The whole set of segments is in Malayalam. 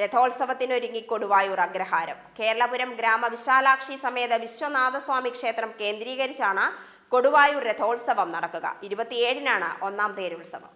രഥോത്സവത്തിനൊരുങ്ങി കൊടുവായൂർ അഗ്രഹാരം. കേരളപുരം ഗ്രാമവിശാലാക്ഷി സമേത വിശ്വനാഥസ്വാമി ക്ഷേത്രം കേന്ദ്രീകരിച്ചാണ് കൊടുവായൂർ രഥോത്സവം നടക്കുക. 27-നാണ് ഒന്നാം തേരുത്സവം.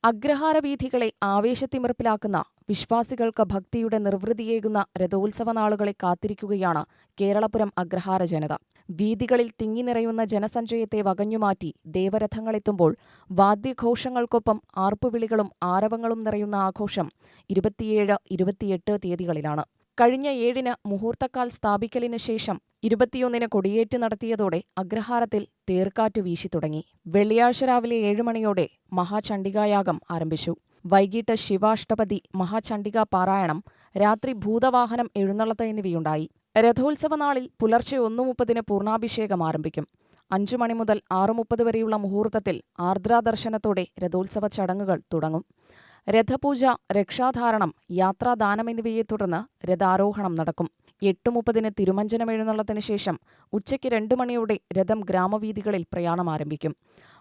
അഗ്രഹാര വീഥികളെ ആവേശത്തിമിർപ്പിലാക്കുന്ന, വിശ്വാസികൾക്ക് ഭക്തിയുടെ നിർവൃതിയേകുന്ന രഥോത്സവ നാളുകളെ കാത്തിരിക്കുകയാണ് കേരളപുരം അഗ്രഹാര ജനത. വീഥികളിൽ തിങ്ങിനിറയുന്ന ജനസഞ്ചയത്തെ വകഞ്ഞുമാറ്റി ദേവരഥങ്ങളെത്തുമ്പോൾ വാദ്യഘോഷങ്ങൾക്കൊപ്പം ആർപ്പുവിളികളും ആരവങ്ങളും നിറയുന്ന ആഘോഷം 27, 28 തീയതികളിലാണ്. കഴിഞ്ഞ 7-ന് മുഹൂർത്തക്കാൽ സ്ഥാപിക്കലിന് ശേഷം 21-ന് കൊടിയേറ്റ് നടത്തിയതോടെ അഗ്രഹാരത്തിൽ തേർക്കാറ്റ് വീശിത്തുടങ്ങി. വെള്ളിയാഴ്ച രാവിലെ 7 മണിയോടെ മഹാചണ്ഡികായാഗം ആരംഭിച്ചു. വൈകിട്ട് ശിവാഷ്ടപതി, മഹാചണ്ഡികാ പാരായണം, രാത്രി ഭൂതവാഹനം എഴുന്നള്ളത്ത് എന്നിവയുണ്ടായി. രഥോത്സവ നാളിൽ പുലർച്ചെ 1:30-ന് പൂർണ്ണാഭിഷേകം ആരംഭിക്കും. 5 മണി മുതൽ 6:30 വരെയുള്ള മുഹൂർത്തത്തിൽ ആർദ്രാദർശനത്തോടെ രഥോത്സവ ചടങ്ങുകൾ തുടങ്ങും. രഥപൂജ, രക്ഷാധാരണം, യാത്രാദാനം എന്നിവയെ തുടർന്ന് രഥാരോഹണം നടക്കും. 8:30-ന് തിരുമഞ്ജനം എഴുന്നള്ളത്തിന് ശേഷം ഉച്ചയ്ക്ക് 2 മണിയോടെ രഥം ഗ്രാമവീഥികളിൽ പ്രയാണം ആരംഭിക്കും.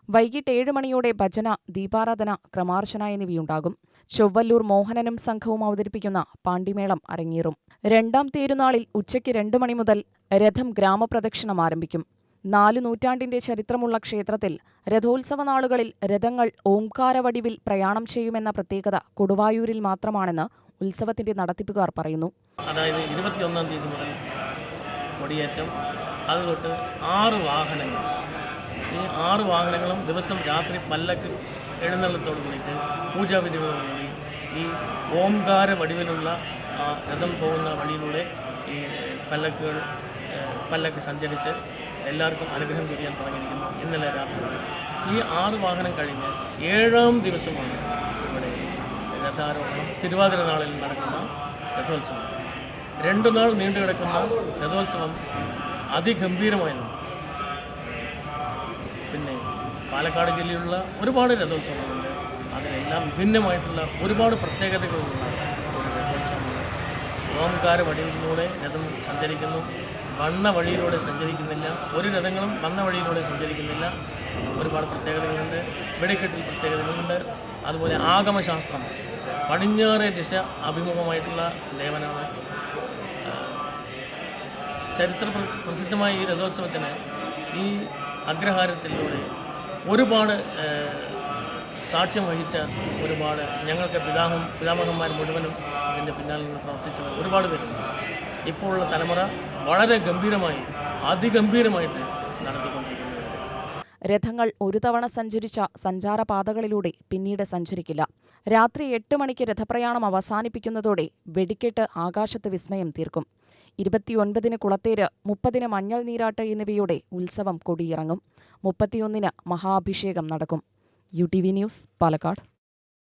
വൈകിട്ട് 7 മണിയോടെ ഭജന, ദീപാരാധന, ക്രമാർച്ചന എന്നിവയുണ്ടാകും. ചൊവ്വല്ലൂർ മോഹനനും സംഘവും അവതരിപ്പിക്കുന്ന പാണ്ടിമേളം അരങ്ങേറും. 2-ാം തേരുനാളിൽ ഉച്ചയ്ക്ക് 2 മണി മുതൽ രഥം ഗ്രാമപ്രദക്ഷിണം ആരംഭിക്കും. 4 നൂറ്റാണ്ടിന്റെ ചരിത്രമുള്ള ക്ഷേത്രത്തിൽ രഥോത്സവ നാളുകളിൽ രഥങ്ങൾ ഓംകാരവടിവിൽ പ്രയാണം ചെയ്യുമെന്ന പ്രത്യേകത കൊടുവായൂരിൽ മാത്രമാണെന്ന് ഉത്സവത്തിന്റെ നടത്തിപ്പുകാർ പറയുന്നു. അതായത് 21-ാം തീയതി മുതൽ കൊടിയേറ്റം, അതുതൊട്ട് 6 വാഹനങ്ങൾ. ഈ 6 വാഹനങ്ങളും ദിവസം രാത്രി പല്ലക്ക് എഴുന്നള്ളത്തോടു കൂടിയിട്ട് പൂജാവിധികളോടുകൂടി ഈ ഓംകാര വടിവിലുള്ള രഥം പോകുന്ന വഴിയിലൂടെ ഈ പല്ലക്ക് സഞ്ചരിച്ച് എല്ലാവർക്കും അനുഗ്രഹം ചെയ്യാൻ തുടങ്ങിയിരിക്കുന്നു. ഇന്നലെ രാത്രി ഈ 6 വാഹനം കഴിഞ്ഞ് 7-ാം ദിവസമാണ് ഇവിടെ രഥാരോഹണം. തിരുവാതിര നാളിൽ നടക്കുന്ന രഥോത്സവം 2 നാൾ നീണ്ടു കിടക്കുന്ന രഥോത്സവം അതിഗംഭീരമായി നടക്കും. പിന്നെ പാലക്കാട് ജില്ലയിലുള്ള ഒരുപാട് രഥോത്സവങ്ങളുണ്ട്. അതിനെല്ലാം വിഭിന്നമായിട്ടുള്ള ഒരുപാട് പ്രത്യേകതകളുള്ള ഒരു രഥോത്സവമാണ്. ഓംകാര വടിയിലൂടെ രഥം സഞ്ചരിക്കുന്നു. വന്ന വഴിയിലൂടെ സഞ്ചരിക്കുന്നില്ല. ഒരു രഥങ്ങളും വന്ന വഴിയിലൂടെ സഞ്ചരിക്കുന്നില്ല. ഒരുപാട് പ്രത്യേകതകളുണ്ട്. വെടിക്കെട്ടിൽ പ്രത്യേകതകളുണ്ട്. അതുപോലെ ആഗമശാസ്ത്രം, പടിഞ്ഞാറേ ദിശ അഭിമുഖമായിട്ടുള്ള ദേവനാണ്. ചരിത്ര പ്രസിദ്ധമായ ഈ രഥോത്സവത്തിന് ഈ അഗ്രഹാരത്തിലൂടെ ഒരുപാട് സാക്ഷ്യം വഹിച്ച ഒരുപാട് ഞങ്ങൾക്ക് പിതാമഹന്മാർ മുഴുവനും ഇതിൻ്റെ പിന്നാലെ നിന്ന് പ്രവർത്തിച്ചത് ഒരുപാട് പേരുണ്ട്. ഇപ്പോഴുള്ള തലമുറ വളരെ ഗംഭീരമായി, അതിഗംഭീരമായിട്ട് നടത്തിക്കൊണ്ടിരിക്കുന്നത്. രഥങ്ങൾ ഒരു തവണ സഞ്ചരിച്ച സഞ്ചാരപാതകളിലൂടെ പിന്നീട് സഞ്ചരിക്കില്ല. രാത്രി 8 മണിക്ക് രഥപ്രയാണം അവസാനിപ്പിക്കുന്നതോടെ വെടിക്കെട്ട് ആകാശത്ത് വിസ്മയം തീർക്കും. 29-ന് കുളത്തേര്, 30-ന് മഞ്ഞൾ നീരാട്ട് എന്നിവയോടെ ഉത്സവം കൊടിയിറങ്ങും. 31-ന് മഹാഭിഷേകം നടക്കും. UTV news, Palakkad.